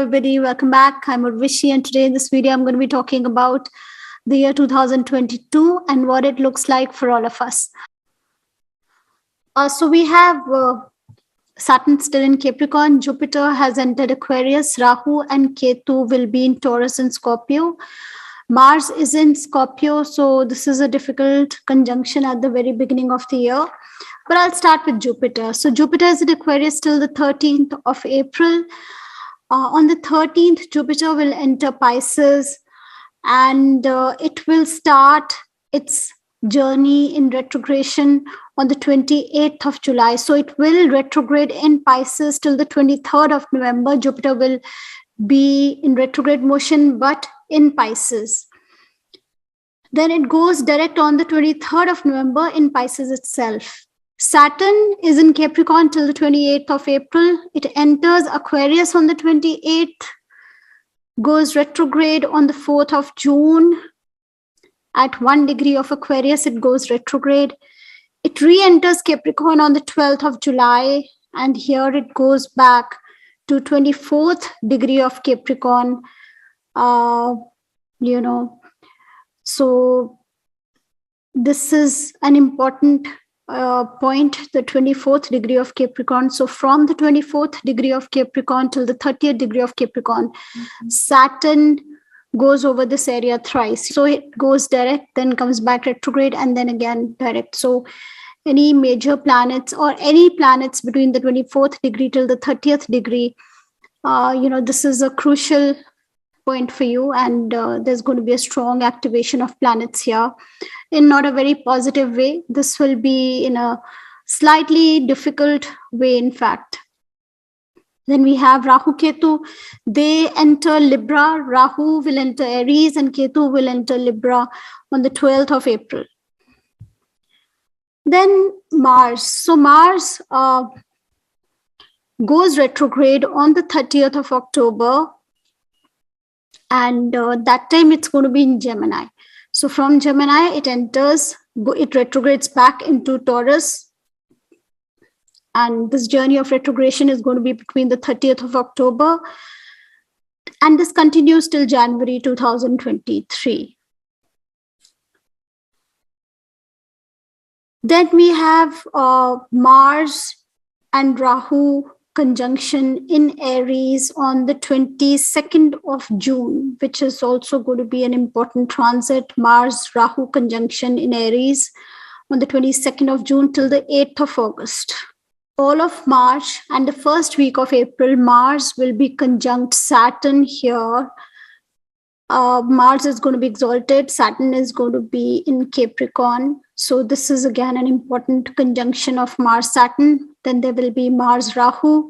everybody, welcome back. I'm Urvishi, and today in this video I'm going to be talking about the year 2022 and what it looks like for all of us. So we have Saturn still in Capricorn, Jupiter has entered Aquarius, Rahu and Ketu will be in Taurus and Scorpio. Mars is in Scorpio, so this is a difficult conjunction at the very beginning of the year. But I'll start with Jupiter. So Jupiter is in Aquarius till the 13th of April. On the 13th, Jupiter will enter Pisces and it will start its journey in retrogression on the 28th of July. So it will retrograde in Pisces till the 23rd of November. Jupiter will be in retrograde motion, but in Pisces. Then it goes direct on the 23rd of November in Pisces itself. Saturn is in Capricorn till the 28th of April. It enters Aquarius on the 28th, goes retrograde on the 4th of June. At 1 degree of Aquarius, it goes retrograde. It re-enters Capricorn on the 12th of July, and here it goes back to 24th degree of Capricorn. So this is an important point, the 24th degree of Capricorn. So from the 24th degree of Capricorn till the 30th degree of Capricorn, Saturn goes over this area thrice. So it goes direct, then comes back retrograde, and then again direct. So any major planets or any planets between the 24th degree till the 30th degree, this is a crucial point for you, and there's going to be a strong activation of planets here in not a very positive way. This will be in a slightly difficult way, in fact. Then we have Rahu Ketu. They enter Libra. Rahu will enter Aries and Ketu will enter Libra on the 12th of April. Then Mars. So Mars goes retrograde on the 30th of October. And that time it's going to be in Gemini. So from Gemini, it retrogrades back into Taurus. And this journey of retrogression is going to be between the 30th of October. And this continues till January 2023. Then we have Mars and Rahu conjunction in Aries on the 22nd of June, which is also going to be an important transit. Mars Rahu conjunction in Aries on the 22nd of June till the 8th of August. All of March and the first week of April, Mars will be conjunct Saturn here. Mars is going to be exalted. Saturn is going to be in Capricorn. So this is again an important conjunction of Mars-Saturn. Then there will be Mars-Rahu.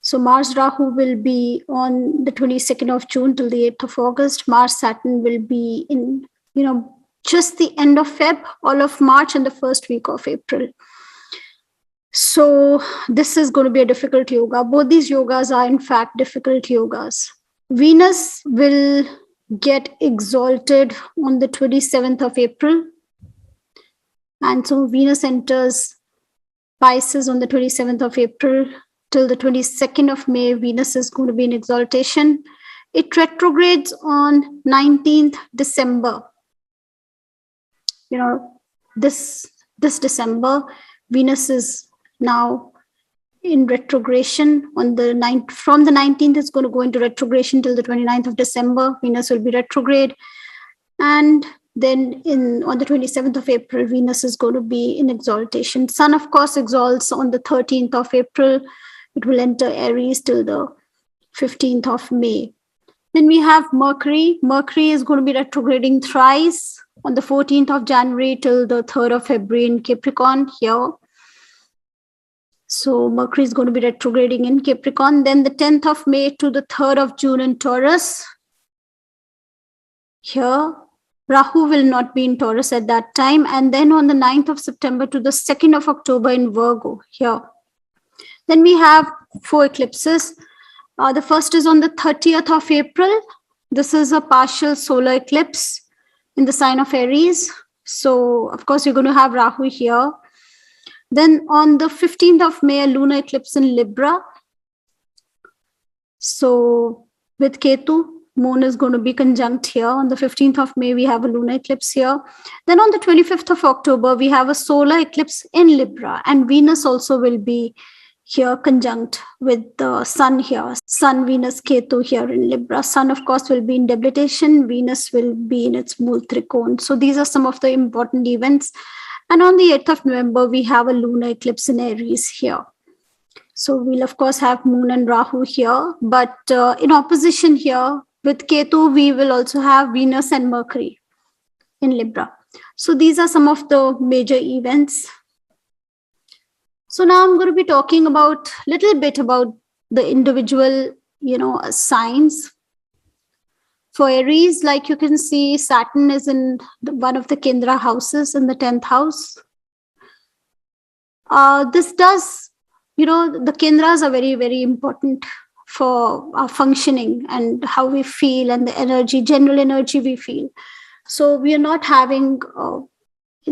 So Mars-Rahu will be on the 22nd of June till the 8th of August. Mars-Saturn will be in, just the end of Feb, all of March and the first week of April. So this is going to be a difficult yoga. Both these yogas are in fact difficult yogas. Venus will get exalted on the 27th of April. And so Venus enters Pisces on the 27th of April till the 22nd of May. Venus is going to be in exaltation. It retrogrades on 19th December. This December, Venus is now in retrogression on the 9th. From the 19th, it's going to go into retrogression till the 29th of December. Venus will be retrograde. And then on the 27th of April, Venus is going to be in exaltation. Sun, of course, exalts on the 13th of April. It will enter Aries till the 15th of May. Then we have Mercury. Mercury is going to be retrograding thrice on the 14th of January till the 3rd of February in Capricorn here. So Mercury is going to be retrograding in Capricorn. Then the 10th of May to the 3rd of June in Taurus. Here, Rahu will not be in Taurus at that time. And then on the 9th of September to the 2nd of October in Virgo here. Then we have 4 eclipses. The first is on the 30th of April. This is a partial solar eclipse in the sign of Aries. So, of course, you're going to have Rahu here. Then on the 15th of May, a lunar eclipse in Libra. So with Ketu, Moon is going to be conjunct here. On the 15th of May, we have a lunar eclipse here. Then on the 25th of October, we have a solar eclipse in Libra, and Venus also will be here conjunct with the Sun here. Sun, Venus, Ketu here in Libra. Sun, of course, will be in debilitation. Venus will be in its Mool Trikon. So these are some of the important events. And on the 8th of November, we have a lunar eclipse in Aries here. So we'll, of course, have Moon and Rahu here. But in opposition here, with Ketu, we will also have Venus and Mercury in Libra. So these are some of the major events. So now I'm going to be talking about a little bit about the individual, signs. For Aries, like you can see, Saturn is in one of the Kendra houses in the 10th house. This does, the Kendras are very, very important for our functioning and how we feel and the energy, general energy we feel. So we are not having,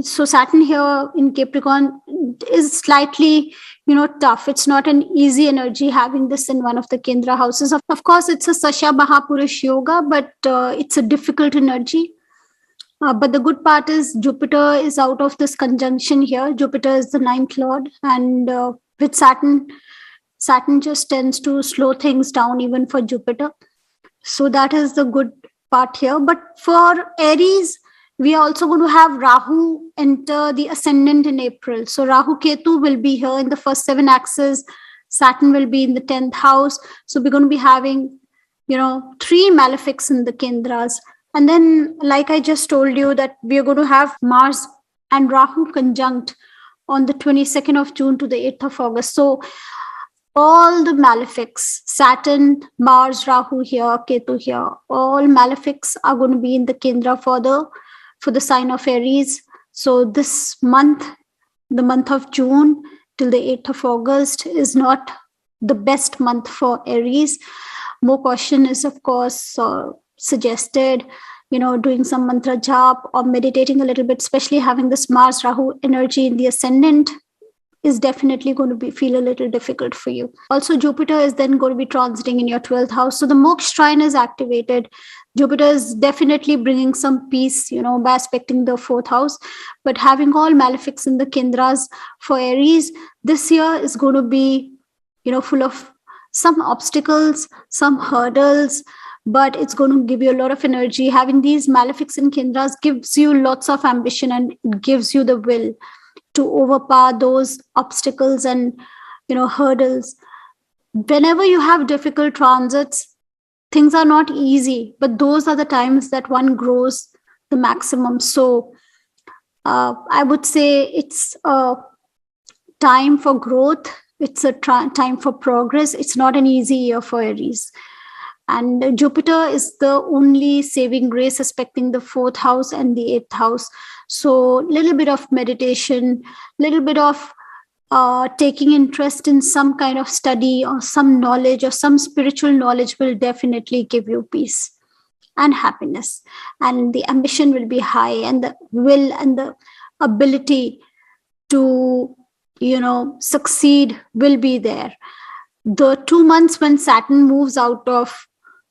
so Saturn here in Capricorn is slightly, tough. It's not an easy energy having this in one of the Kendra houses. Of course, it's a Sasha Mahapurush yoga, but it's a difficult energy. But the good part is Jupiter is out of this conjunction here. Jupiter is the 9th lord, and with Saturn just tends to slow things down even for Jupiter. So that is the good part here. But for Aries, we are also going to have Rahu enter the ascendant in April. So Rahu Ketu will be here in the first 7 axes. Saturn will be in the 10th house. So we're going to be having, 3 malefics in the Kendras. And then, like I just told you, that we are going to have Mars and Rahu conjunct on the 22nd of June to the 8th of August. So all the malefics, Saturn, Mars, Rahu here, Ketu here, all malefics are going to be in the Kendra for the sign of Aries. So this month, the month of June till the 8th of August is not the best month for Aries. More caution is, of course, suggested, doing some mantra jap or meditating a little bit, especially having this Mars Rahu energy in the ascendant is definitely going to feel a little difficult for you. Also, Jupiter is then going to be transiting in your 12th house. So the Moksha Shrine is activated. Jupiter is definitely bringing some peace, by aspecting the 4th house. But having all malefics in the Kendras for Aries, this year is going to be, full of some obstacles, some hurdles, but it's going to give you a lot of energy. Having these malefics in Kendras gives you lots of ambition and gives you the will to overpower those obstacles and, hurdles. Whenever you have difficult transits, things are not easy, but those are the times that one grows the maximum. So I would say it's a time for growth. It's a time for progress. It's not an easy year for Aries. And Jupiter is the only saving grace aspecting the 4th house and the 8th house. So a little bit of meditation, little bit of taking interest in some kind of study or some knowledge or some spiritual knowledge will definitely give you peace and happiness. And the ambition will be high, and the will and the ability to, succeed will be there. The 2 months when Saturn moves out of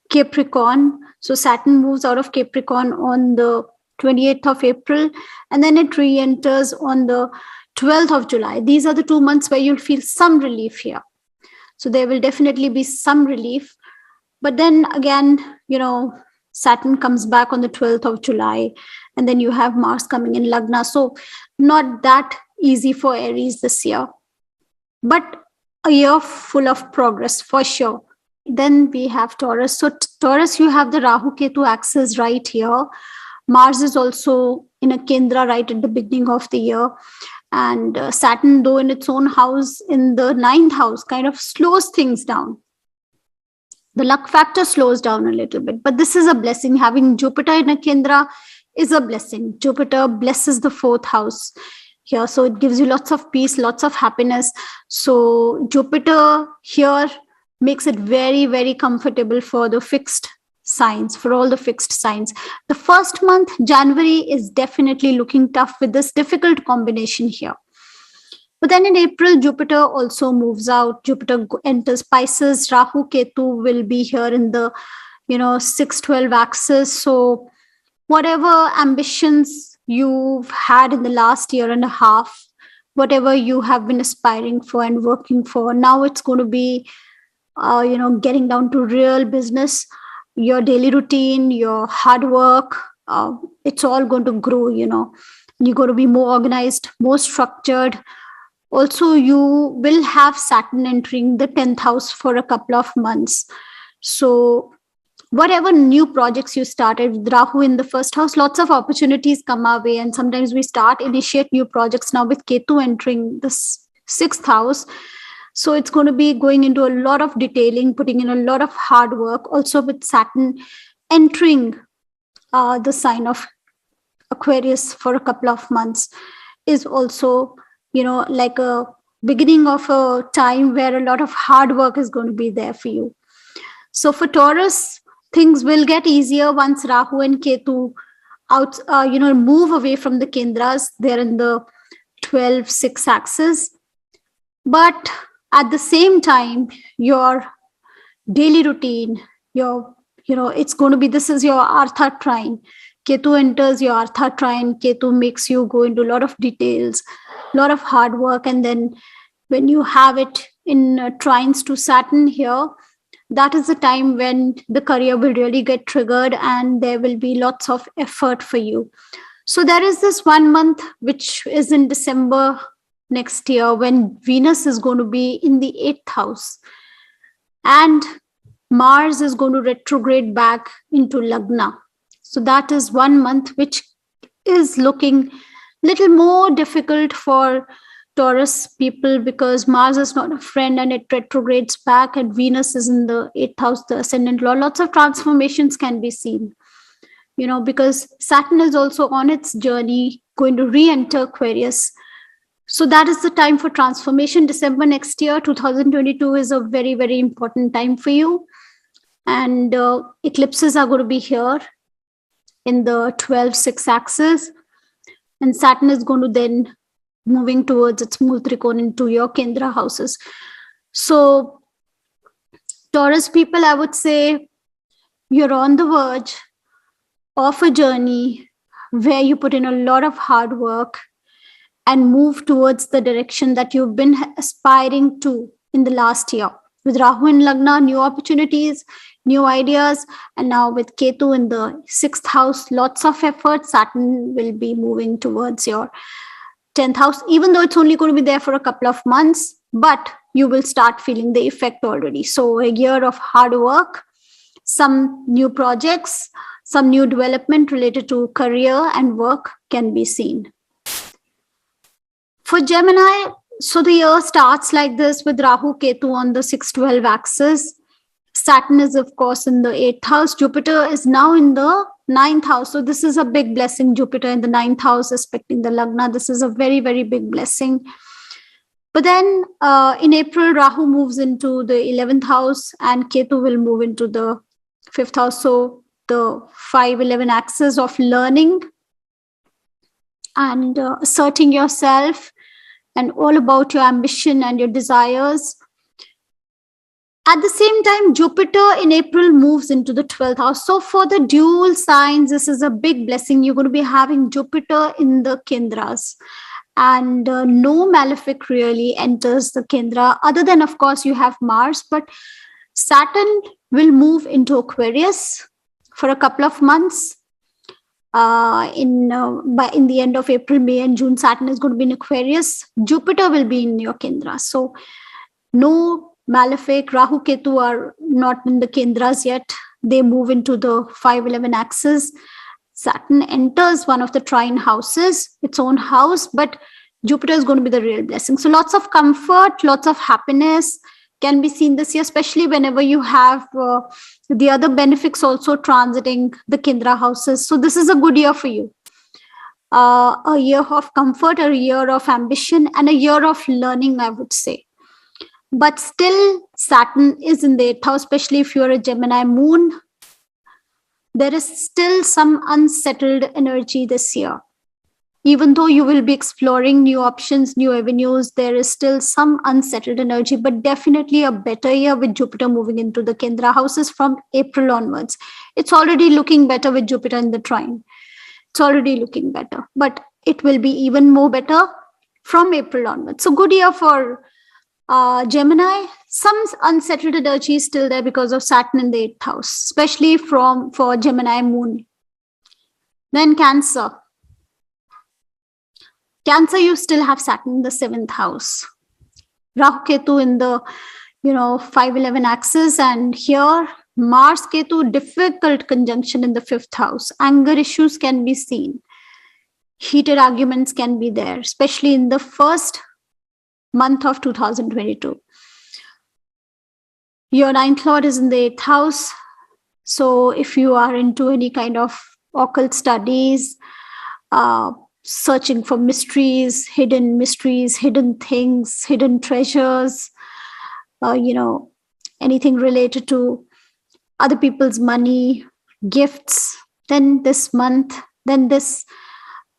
Capricorn, so Saturn moves out of Capricorn on the 28th of April, and then it re-enters on the 12th of July. These are the 2 months where you'll feel some relief here. So there will definitely be some relief. But then again, Saturn comes back on the 12th of July, and then you have Mars coming in Lagna. So not that easy for Aries this year, but a year full of progress for sure. Then we have Taurus. So Taurus, you have the Rahu Ketu axis right here. Mars is also in a Kendra right at the beginning of the year. And Saturn, though in its own house, in the 9th house, kind of slows things down. The luck factor slows down a little bit, but this is a blessing. Having Jupiter in a Kendra is a blessing. Jupiter blesses the 4th house here. So it gives you lots of peace, lots of happiness. So Jupiter here makes it very, very comfortable for the fixed signs, for all the fixed signs. The first month, January, is definitely looking tough with this difficult combination here. But then in April, Jupiter also moves out. Jupiter enters Pisces. Rahu Ketu will be here in the 6-12 axis. So whatever ambitions you've had in the last year and a half, whatever you have been aspiring for and working for, now it's going to be getting down to real business. Your daily routine, your hard work, it's all going to grow. You're going to be more organized, more structured. Also, you will have Saturn entering the 10th house for a couple of months. So whatever new projects you started with Rahu in the first house, lots of opportunities come our way. And sometimes we initiate new projects now with Ketu entering the 6th house. So it's going to be going into a lot of detailing, putting in a lot of hard work. Also with Saturn entering the sign of Aquarius for a couple of months is also, like a beginning of a time where a lot of hard work is going to be there for you. So for Taurus, things will get easier once Rahu and Ketu move away from the Kendras. They're in the 12-6 axis. But at the same time, your daily routine, it's going to be, this is your Artha trine. Ketu enters your Artha trine. Ketu makes you go into a lot of details, a lot of hard work. And then when you have it in trines to Saturn here, that is the time when the career will really get triggered and there will be lots of effort for you. So there is this 1 month, which is in December next year, when Venus is going to be in the 8th house and Mars is going to retrograde back into Lagna. So that is 1 month, which is looking a little more difficult for Taurus people because Mars is not a friend and it retrogrades back, and Venus is in the 8th house, the ascendant law. Lots of transformations can be seen, because Saturn is also on its journey going to re-enter Aquarius. So that is the time for transformation. December next year, 2022, is a very, very important time for you. And eclipses are going to be here in the 12-6 axis. And Saturn is going to then moving towards its Mool Trikona into your Kendra houses. So Taurus people, I would say you're on the verge of a journey where you put in a lot of hard work and move towards the direction that you've been aspiring to in the last year. With Rahu in Lagna, new opportunities, new ideas, and now with Ketu in the 6th house, lots of effort. Saturn will be moving towards your 10th house, even though it's only going to be there for a couple of months, but you will start feeling the effect already. So a year of hard work, some new projects, some new development related to career and work can be seen. For Gemini, so the year starts like this with Rahu Ketu on the 6-12 axis. Saturn is, of course, in the 8th house. Jupiter is now in the 9th house. So this is a big blessing. Jupiter in the 9th house, aspecting the Lagna. This is a very, very big blessing. But then in April, Rahu moves into the 11th house and Ketu will move into the 5th house. So the 5-11 axis of learning and asserting yourself and all about your ambition and your desires. At the same time, Jupiter in April moves into the 12th house. So for the dual signs, this is a big blessing. You're going to be having Jupiter in the Kendras. And no malefic really enters the Kendra, other than, of course, you have Mars. But Saturn will move into Aquarius for a couple of months. In the end of April, May, and June, Saturn is going to be in Aquarius. Jupiter will be in your Kendra. So no malefic. Rahu Ketu are not in the Kendras yet. They move into the 5-11 axis. Saturn enters one of the trine houses, its own house, but Jupiter is going to be the real blessing. So lots of comfort, lots of happiness can be seen this year, especially whenever you have the other benefics also transiting the Kendra houses. So this is a good year for you. A year of comfort, a year of ambition, and a year of learning, I would say. But still, Saturn is in the 8th house, especially if you're a Gemini moon. There is still some unsettled energy this year. Even though you will be exploring new options, new avenues, there is still some unsettled energy, but definitely a better year with Jupiter moving into the Kendra houses from April onwards. It's already looking better with Jupiter in the trine. It's already looking better, but it will be even more better from April onwards. So good year for Gemini. Some unsettled energy is still there because of Saturn in the 8th house, especially for Gemini moon. Then Cancer. Cancer, you still have Saturn in the 7th house. Rahu Ketu in the 5-11 axis, and here Mars Ketu, difficult conjunction in the 5th house. Anger issues can be seen. Heated arguments can be there, especially in the first month of 2022. Your 9th lord is in the 8th house. So if you are into any kind of occult studies, searching for mysteries, hidden things, hidden treasures, anything related to other people's money, gifts, then this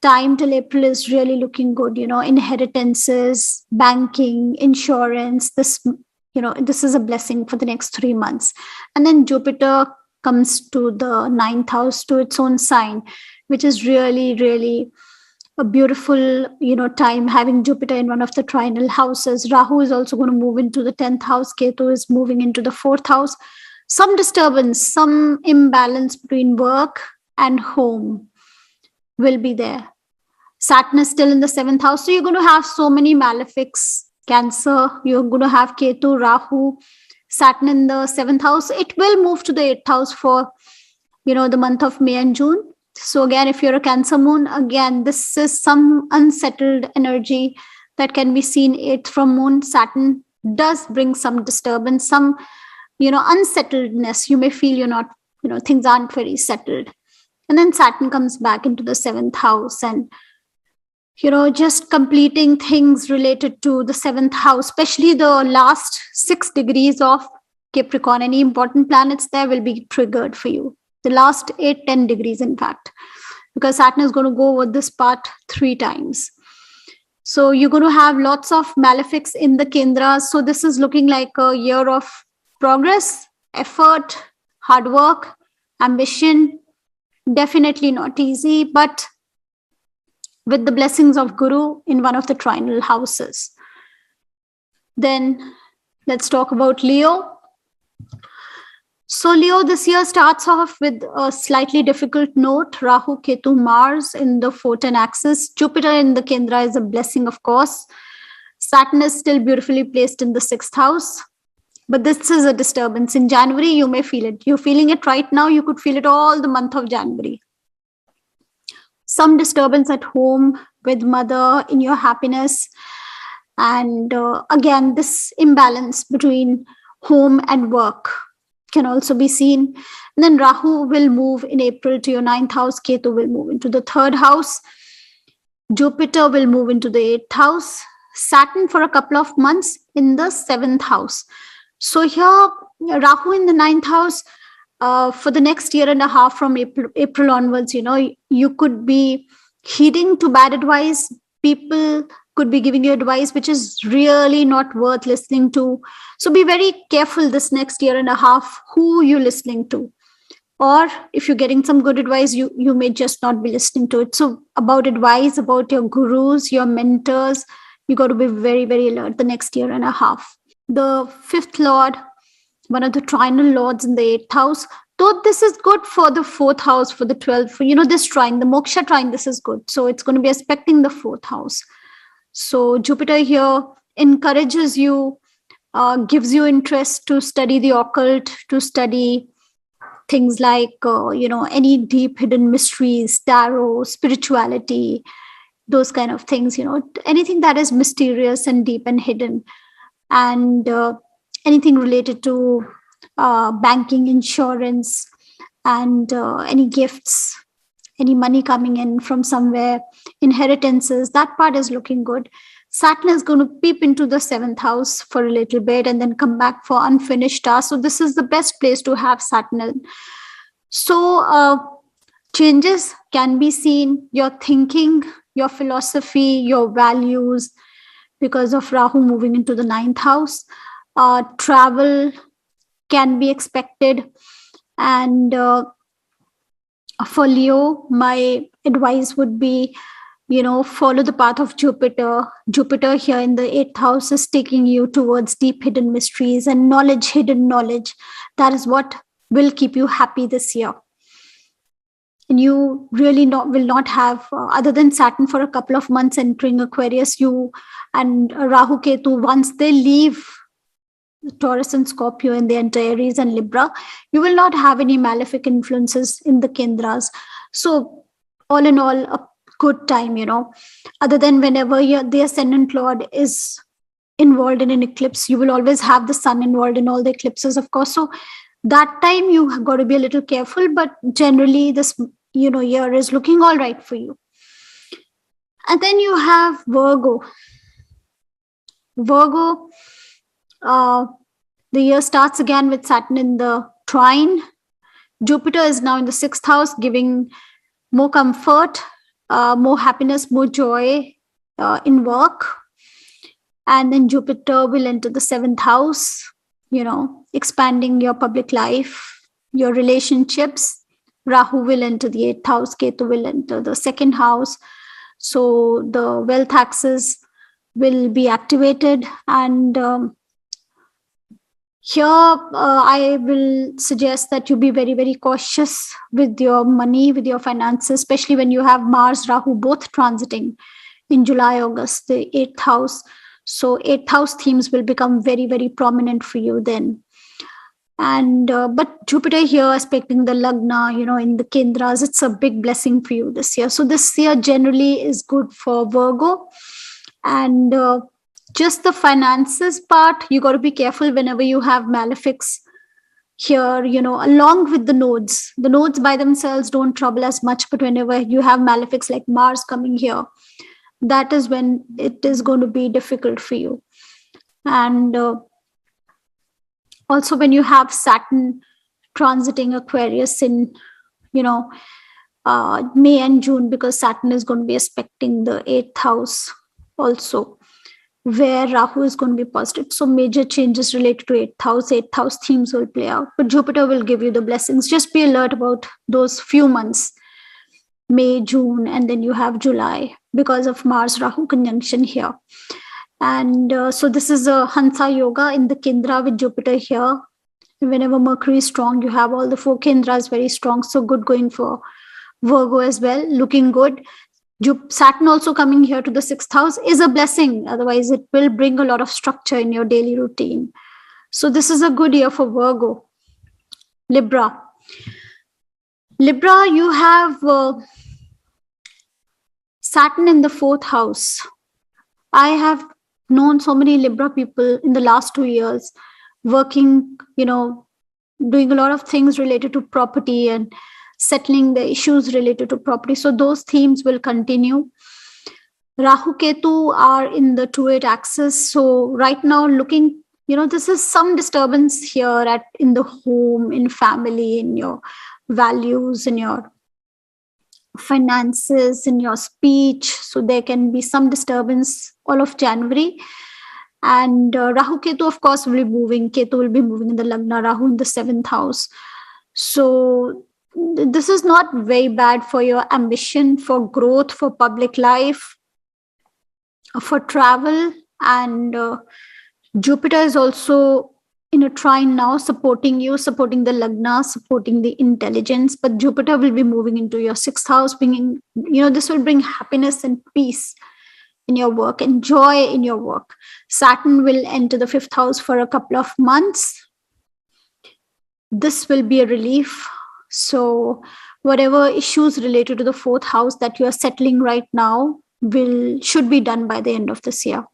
time till April is really looking good. Inheritances, banking, insurance, this is a blessing for the next 3 months. And then Jupiter comes to the 9th house, to its own sign, which is really, really a beautiful, time, having Jupiter in one of the trinal houses. Rahu is also going to move into the 10th house. Ketu is moving into the 4th house. Some disturbance, some imbalance between work and home will be there. Saturn is still in the 7th house. So you're going to have so many malefics. Cancer, you're going to have Ketu, Rahu, Saturn in the 7th house. It will move to the 8th house for, the month of May and June. So again, if you're a Cancer moon, again, this is some unsettled energy that can be seen. 8th from moon, Saturn does bring some disturbance, some, unsettledness. You may feel you're not, things aren't very settled. And then Saturn comes back into the 7th house and, just completing things related to the 7th house, especially the last 6 degrees of Capricorn. Any important planets there will be triggered for you. The last 8-10 degrees, in fact, because Saturn is going to go over this part 3 times. So you're going to have lots of malefics in the Kendras. So this is looking like a year of progress, effort, hard work, ambition. Definitely not easy, but with the blessings of Guru in one of the trinal houses. Then let's talk about Leo. So Leo, this year starts off with a slightly difficult note. Rahu, Ketu, Mars in the 4th axis. Jupiter in the Kendra is a blessing, of course. Saturn is still beautifully placed in the 6th house. But this is a disturbance. In January, you may feel it. You're feeling it right now. You could feel it all the month of January. Some disturbance at home with mother, in your happiness. And again, this imbalance between home and work can also be seen. And then Rahu will move in April to your 9th house. Ketu will move into the 3rd house. Jupiter will move into the 8th house. Saturn for a couple of months in the 7th house. So here, Rahu in the 9th house, for the next year and a half from April onwards, you could be heeding to bad advice. People could be giving you advice which is really not worth listening to. So be very careful this next year and a half who you're listening to. Or if you're getting some good advice, you may just not be listening to it. So about advice, about your gurus, your mentors, you got to be very, very alert the next year and a half. The 5th lord, one of the trinal lords in the 8th house, though this is good for the 4th house, for the 12th, for, this trine, the moksha trine, this is good. So it's going to be aspecting the 4th house. So Jupiter here encourages you, gives you interest to study the occult, to study things like, any deep hidden mysteries, tarot, spirituality, those kind of things, anything that is mysterious and deep and hidden. And anything related to banking, insurance, and any gifts, any money coming in from somewhere, inheritances, that part is looking good. Saturn is going to peep into the 7th house for a little bit and then come back for unfinished tasks. So this is the best place to have Saturn in. So changes can be seen. Your thinking your philosophy, your values, because of Rahu moving into the ninth house. Travel can be expected. And for Leo, my advice would be, follow the path of Jupiter. Jupiter here in the eighth house is taking you towards deep hidden mysteries and knowledge, hidden knowledge. That is what will keep you happy this year. And you really will not have, other than Saturn for a couple of months entering Aquarius, you and Rahu Ketu, once they leave Taurus and Scorpio and they enter Aries and Libra, you will not have any malefic influences in the Kendras. So all in all, a good time, other than whenever the ascendant lord is involved in an eclipse, you will always have the sun involved in all the eclipses, of course. So that time you have got to be a little careful, but generally this year is looking all right for you. And then you have Virgo. The year starts again with Saturn in the trine. Jupiter is now in the sixth house, giving more comfort, more happiness, more joy in work. And then Jupiter will enter the seventh house, expanding your public life, your relationships. Rahu will enter the eighth house, Ketu will enter the second house. So the wealth axis will be activated. And here, I will suggest that you be very, very cautious with your money, with your finances, especially when you have Mars, Rahu both transiting in July, August, the eighth house. So eighth house themes will become very, very prominent for you then. And but Jupiter here aspecting the Lagna, in the Kendras, it's a big blessing for you this year. So this year generally is good for Virgo. And just the finances part, you got to be careful whenever you have malefics here, along with the nodes. The nodes by themselves don't trouble as much, but whenever you have malefics like Mars coming here, that is when it is going to be difficult for you. And also when you have Saturn transiting Aquarius in, May and June, because Saturn is going to be aspecting the eighth house also, where Rahu is going to be positive. So major changes related to eighth house themes will play out. But Jupiter will give you the blessings. Just be alert about those few months, May, June, and then you have July because of Mars-Rahu conjunction here. And so this is a Hansa Yoga in the Kendra with Jupiter here. Whenever Mercury is strong, you have all the four Kendras very strong. So good going for Virgo as well, looking good. Saturn also coming here to the sixth house is a blessing. Otherwise, it will bring a lot of structure in your daily routine. So this is a good year for Virgo. Libra, you have Saturn in the fourth house. I have known so many Libra people in the last 2 years working, doing a lot of things related to property and settling the issues related to property. So those themes will continue. Rahu Ketu are in the 2-8 axis. So right now looking, this is some disturbance here in the home, in family, in your values, in your finances, in your speech. So there can be some disturbance all of January. And Rahu Ketu, of course, will be moving. Ketu will be moving in the Lagna, Rahu in the seventh house. So this is not very bad for your ambition, for growth, for public life, for travel. And Jupiter is also in a trine now, supporting you, supporting the Lagna, supporting the intelligence. But Jupiter will be moving into your sixth house, bringing, this will bring happiness and peace in your work and joy in your work. Saturn will enter the fifth house for a couple of months. This will be a relief. So whatever issues related to the fourth house that you are settling right now should be done by the end of this year.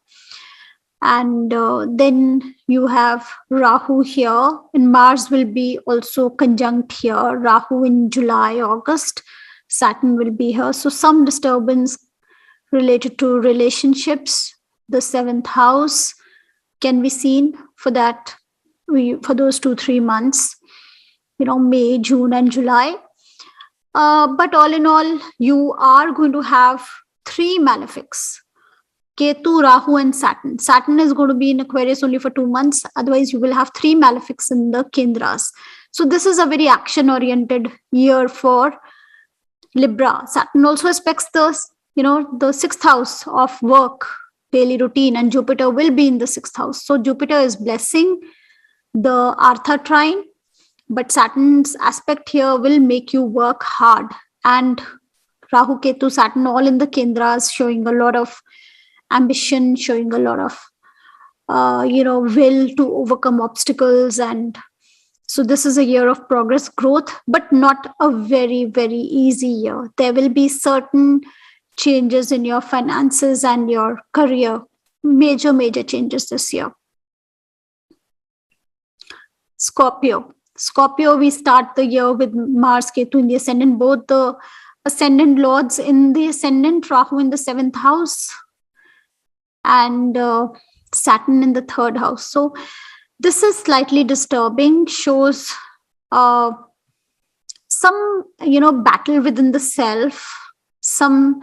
And then you have Rahu here, and Mars will be also conjunct here. Rahu in July, August, Saturn will be here. So some disturbance related to relationships, the seventh house can be seen for that, for those 2-3 months, May, June, and July. But all in all, you are going to have three malefics: Ketu, Rahu, and Saturn. Saturn is going to be in Aquarius only for 2 months. Otherwise, you will have three malefics in the Kendras. So this is a very action-oriented year for Libra. Saturn also aspects the sixth house of work, daily routine, and Jupiter will be in the sixth house. So Jupiter is blessing the Artha trine, but Saturn's aspect here will make you work hard. And Rahu, Ketu, Saturn all in the Kendras, showing a lot of ambition, showing a lot of will to overcome obstacles. And so this is a year of progress, growth, but not a very, very easy year. There will be certain changes in your finances and your career, major changes this year. Scorpio, we start the year with Mars, Ketu in the ascendant, both the ascendant lords in the ascendant, Rahu in the seventh house, and Saturn in the third house. So this is slightly disturbing, shows some battle within the self, some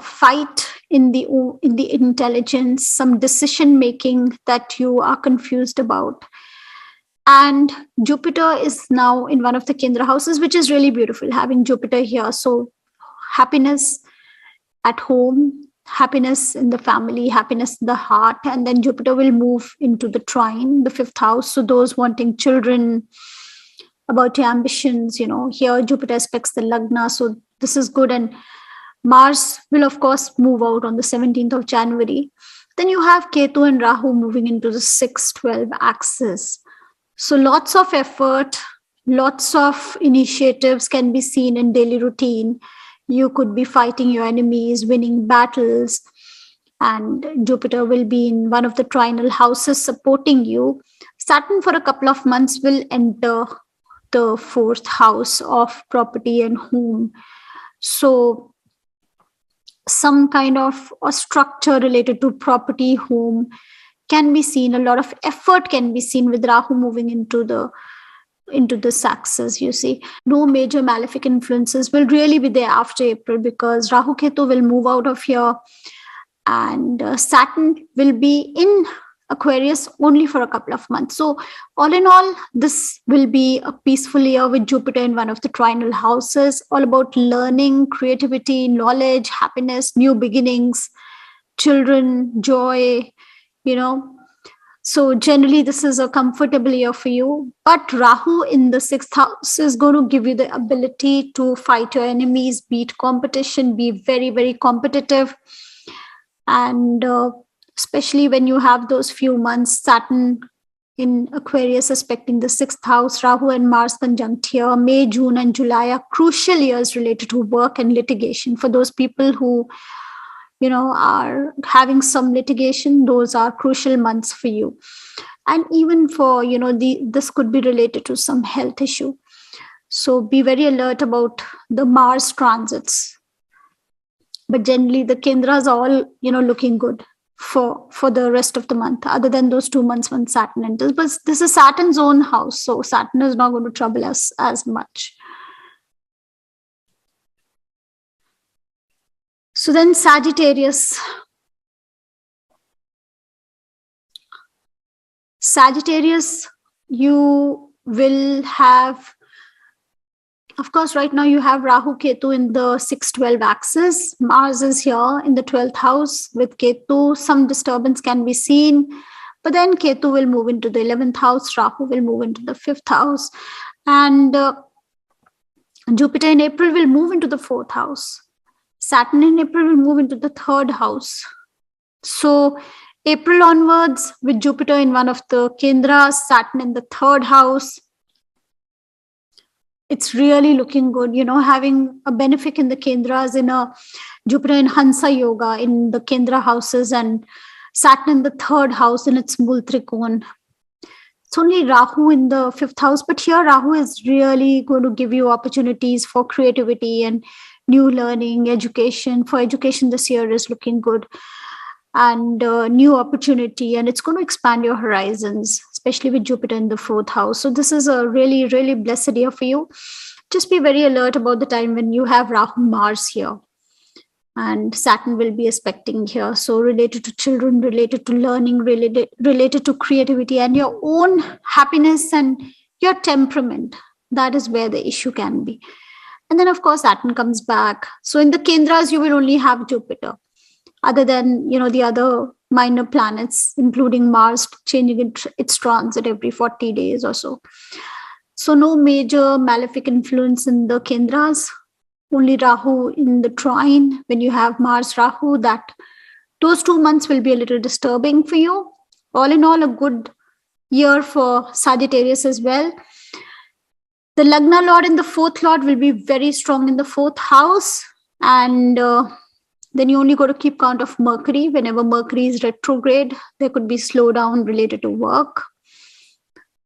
fight in the intelligence, some decision making that you are confused about. And Jupiter is now in one of the Kendra houses, which is really beautiful, having Jupiter here. So happiness at home, happiness in the family, happiness in the heart. And then Jupiter will move into the trine, the fifth house. So those wanting children, about your ambitions, here Jupiter aspects the Lagna. So this is good. And Mars will, of course, move out on the 17th of January. Then you have Ketu and Rahu moving into the 6-12 axis. So lots of effort, lots of initiatives can be seen in daily routine. You could be fighting your enemies, winning battles, and Jupiter will be in one of the trinal houses supporting you. Saturn for a couple of months will enter the fourth house of property and home. So some kind of a structure related to property, home can be seen. A lot of effort can be seen with Rahu moving into the axis. You see, no major malefic influences will really be there after April, because Rahu Ketu will move out of here, and Saturn will be in Aquarius only for a couple of months. So all in all, this will be a peaceful year with Jupiter in one of the trinal houses, all about learning, creativity, knowledge, happiness, new beginnings, children, joy, So generally, this is a comfortable year for you. But Rahu in the sixth house is going to give you the ability to fight your enemies, beat competition, be very, very competitive. And especially when you have those few months, Saturn in Aquarius aspecting the sixth house, Rahu and Mars conjunct here, May, June, and July are crucial years related to work and litigation. For those people who are having some litigation, those are crucial months for you. And even for, this could be related to some health issue. So be very alert about the Mars transits. But generally, the Kendras are all, looking good for the rest of the month, other than those 2 months when Saturn enters. But this is Saturn's own house, so Saturn is not going to trouble us as much. So then Sagittarius. You will have, of course, right now you have Rahu Ketu in the 6-12 axis. Mars is here in the 12th house with Ketu. Some disturbance can be seen, but then Ketu will move into the 11th house. Rahu will move into the 5th house. And Jupiter in April will move into the 4th house. Saturn in April will move into the 3rd house. So April onwards, with Jupiter in one of the Kendras, Saturn in the 3rd house, it's really looking good, having a benefic in the Kendras, in a Jupiter in Hansa Yoga in the Kendra houses, and Saturn in the 3rd house in its Mul Trikon. It's only Rahu in the 5th house, but here Rahu is really going to give you opportunities for creativity and new learning, education. For education, this year is looking good, and new opportunity, and it's going to expand your horizons, especially with Jupiter in the 4th house. So this is a really, really blessed year for you. Just be very alert about the time when you have Rahu Mars here. and Saturn will be aspecting here. So related to children, related to learning, related to creativity and your own happiness and your temperament. That is where the issue can be. And then, of course, Saturn comes back. So in the Kendras, you will only have Jupiter, other than, the other minor planets, including Mars, changing its transit every 40 days or so. So no major malefic influence in the Kendras, only Rahu in the trine. When you have Mars Rahu, those 2 months will be a little disturbing for you. All in all, a good year for Sagittarius as well. The Lagna Lord and the fourth Lord will be very strong in the fourth house. And then you only got to keep count of Mercury. Whenever Mercury is retrograde, there could be slowdown related to work.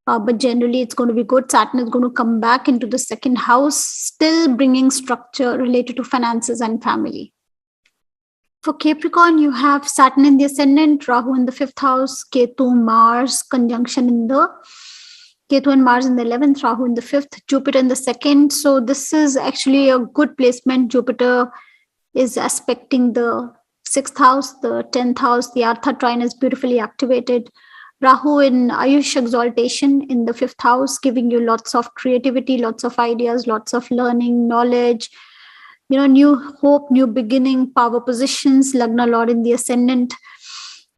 But generally, it's going to be good. Saturn is going to come back into the second house, still bringing structure related to finances and family. For Capricorn, you have Saturn in the ascendant, Rahu in the fifth house, Ketu, Mars conjunction in the Ketu and Mars in the 11th, Rahu in the 5th, Jupiter in the 2nd. So this is actually a good placement. Jupiter is aspecting the 6th house, the 10th house. The Artha trine is beautifully activated. Rahu in Ayush exaltation in the 5th house, giving you lots of creativity, lots of ideas, lots of learning, knowledge, new hope, new beginning, power positions, Lagna Lord in the ascendant.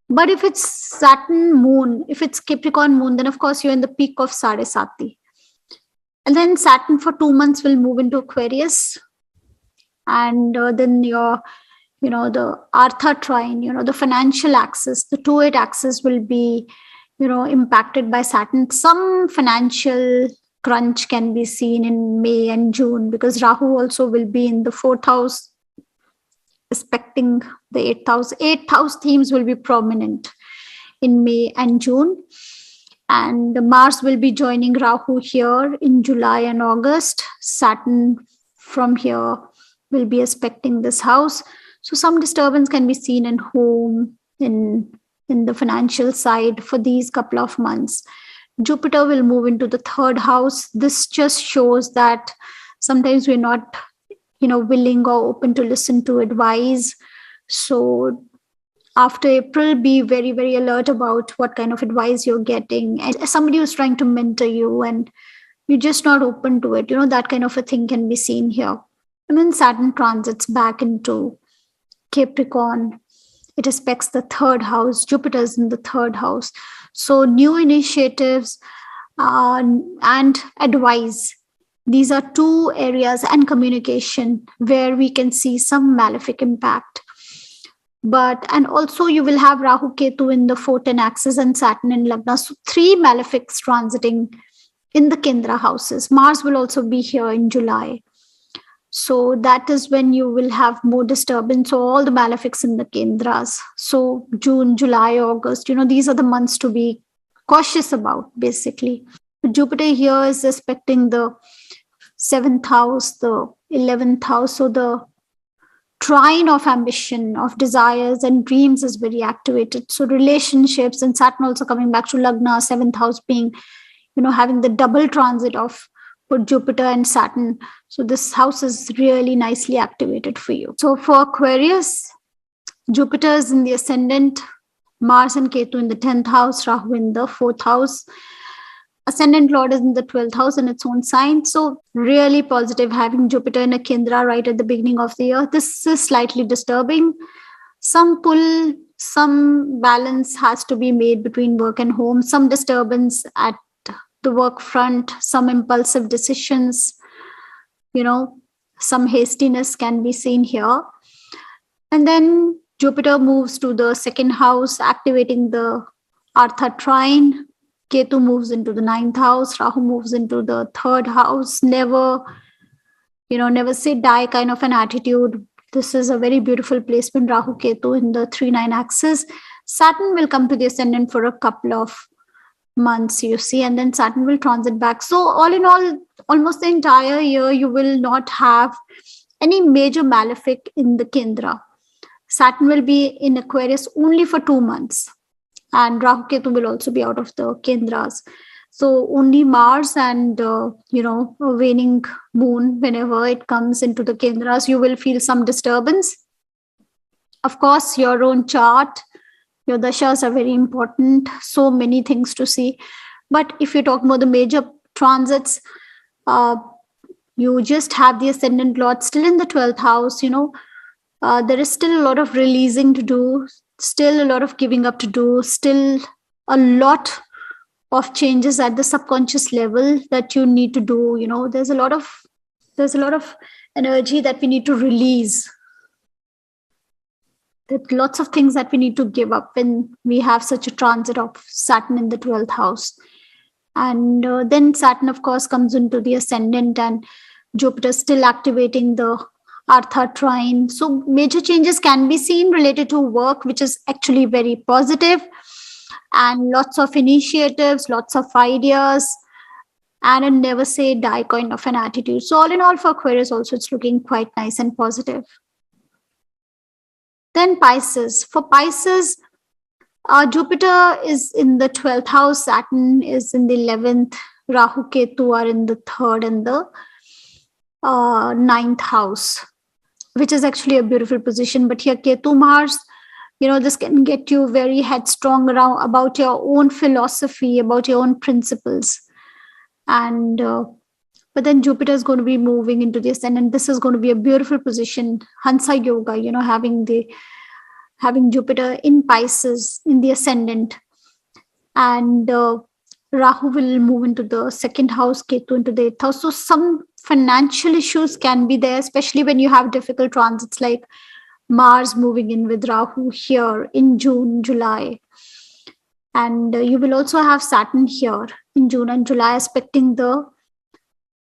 But if it's Saturn moon, if it's Capricorn moon, then of course you're in the peak of Sarasati. And then Saturn for 2 months will move into Aquarius. And then the Artha trine, the financial axis, the 2-8 axis will be, impacted by Saturn. Some financial crunch can be seen in May and June because Rahu also will be in the 4th house, aspecting the 8th house. 8th house themes will be prominent in May and June. And Mars will be joining Rahu here in July and August. Saturn from here will be aspecting this house. So some disturbance can be seen in home, in the financial side for these couple of months. Jupiter will move into the 3rd house. This just shows that sometimes we're not, willing or open to listen to advice. So after April, be very, very alert about what kind of advice you're getting. And somebody who's trying to mentor you and you're just not open to it, that kind of a thing can be seen here. And then Saturn transits back into Capricorn. It aspects the 3rd house. Jupiter's in the 3rd house. So new initiatives and advice. These are 2 areas, and communication where we can see some malefic impact. And also you will have Rahu Ketu in the 4th axis and Saturn in Lagna. So 3 malefics transiting in the Kendra houses. Mars will also be here in July. So that is when you will have more disturbance. So all the malefics in the Kendras. So June, July, August, these are the months to be cautious about, basically. Jupiter here is aspecting the 7th house, the 11th house. So the trine of ambition, of desires and dreams is very activated. So relationships, and Saturn also coming back to Lagna, 7th house being, having the double transit of Jupiter and Saturn. So this house is really nicely activated for you. So for Aquarius, Jupiter is in the ascendant, Mars and Ketu in the 10th house, Rahu in the 4th house. Ascendant Lord is in the 12th house in its own sign. So really positive having Jupiter in a Kendra right at the beginning of the year. This is slightly disturbing. Some pull, some balance has to be made between work and home. Some disturbance at the work front, some impulsive decisions, some hastiness can be seen here. And then Jupiter moves to the 2nd house, activating the Artha trine. Ketu moves into the 9th house. Rahu moves into the 3rd house. Never say die kind of an attitude. This is a very beautiful placement, Rahu Ketu in the 3-9 axis. Saturn will come to the ascendant for a couple of months, you see, and then Saturn will transit back. So all in all, almost the entire year, you will not have any major malefic in the Kendra. Saturn will be in Aquarius only for 2 months, and Rahu Ketu will also be out of the Kendras. So only Mars and a waning moon, whenever it comes into the Kendras, you will feel some disturbance. Of course, your own chart, your dashas are very important. So many things to see. But if you talk about the major transits, you just have the ascendant lord still in the 12th house. There is still a lot of releasing to do, still a lot of giving up to do, still a lot of changes at the subconscious level that you need to do. There's a lot of energy that we need to release. There's lots of things that we need to give up when we have such a transit of Saturn in the 12th house. And then Saturn, of course, comes into the ascendant, and Jupiter still activating the Artha trine. So major changes can be seen related to work, which is actually very positive, and lots of initiatives, lots of ideas, and a never say die kind of an attitude. So all in all, for Aquarius also, it's looking quite nice and positive. Then Pisces. For Pisces, Jupiter is in the 12th house, Saturn is in the 11th, Rahu Ketu are in the 3rd and the 9th house, which is actually a beautiful position. But here Ketu Mars, this can get you very headstrong around about your own philosophy, about your own principles. And but then Jupiter is going to be moving into the ascendant. This is going to be a beautiful position, Hansa Yoga, having Jupiter in Pisces in the ascendant. And Rahu will move into the 2nd house, Ketu into the 8th house. So some financial issues can be there, especially when you have difficult transits like Mars moving in with Rahu here in June, July. And you will also have Saturn here in June and July aspecting the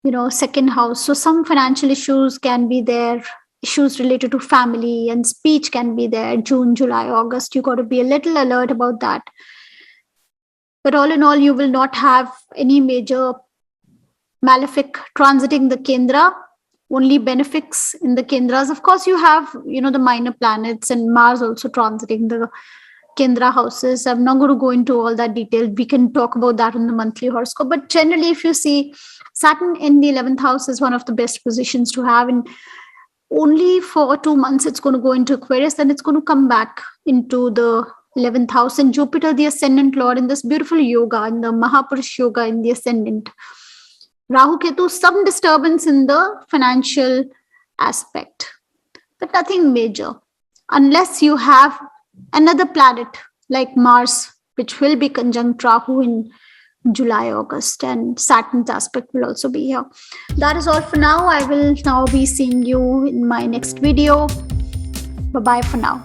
2nd house. So some financial issues can be there, issues related to family and speech can be there. June, July, August, you got to be a little alert about that. But all in all, you will not have any major malefic transiting the Kendra, only benefics in the Kendras. Of course, you have, the minor planets and Mars also transiting the Kendra houses. I'm not going to go into all that detail. We can talk about that in the monthly horoscope. But generally, if you see Saturn in the 11th house is one of the best positions to have. And only for 2 months, it's going to go into Aquarius, then it's going to come back into the 11th house. And Jupiter, the ascendant lord, in this beautiful yoga, in the Mahapurush yoga in the ascendant. Rahu Ketu, some disturbance in the financial aspect, but nothing major. Unless you have another planet like Mars, which will be conjunct Rahu in July, August, and Saturn's aspect will also be here. That is all for now. I will now be seeing you in my next video. Bye-bye for now.